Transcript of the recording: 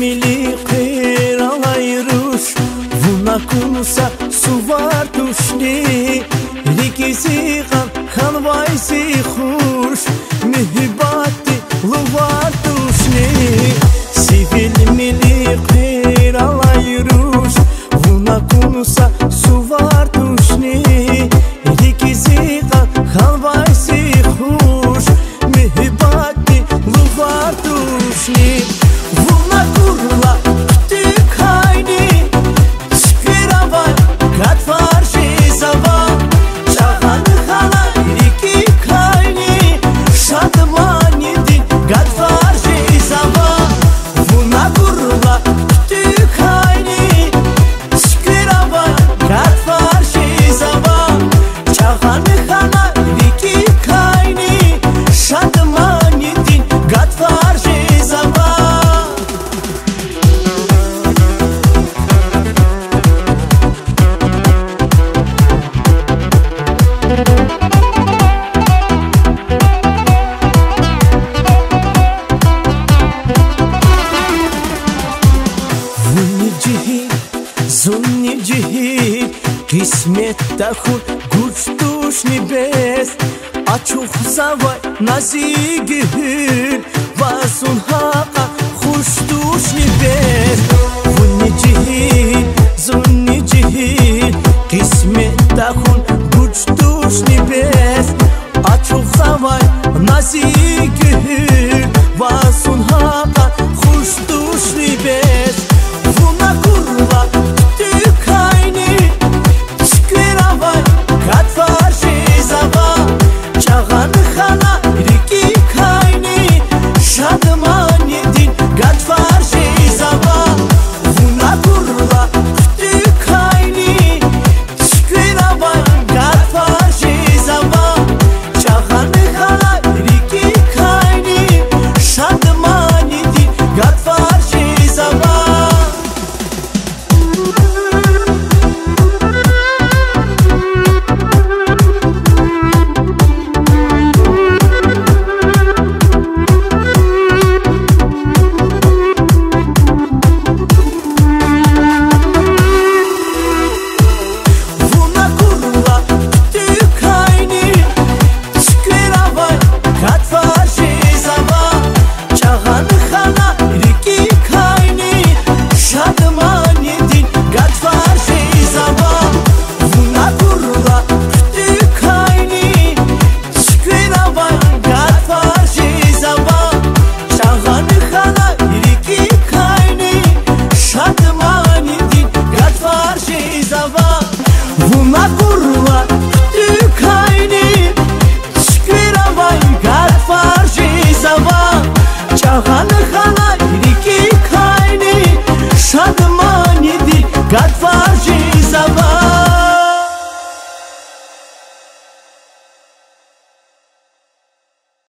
mili qiralajrush Vuna kunusa suvar tushni Rikizi kan vajzi khush Mihibati luvar tushni Sivil mili qiralajrush Vuna kunusa suvar tushni Rikizi kan vajzi khush Mihibati luvar tushni Vuna kurla tık hayni Şkirava kat farşi zava Çağanı hala iki kayni Şadmani din kat farşi zava Vuna kurla tık hayni Şkirava kat farşi zava Çağanı hala iki kayni Şadmani din kat farşi zava Zunni cihir Kismette khud guç tush nibes Açuq zavay nazigir Vasun ha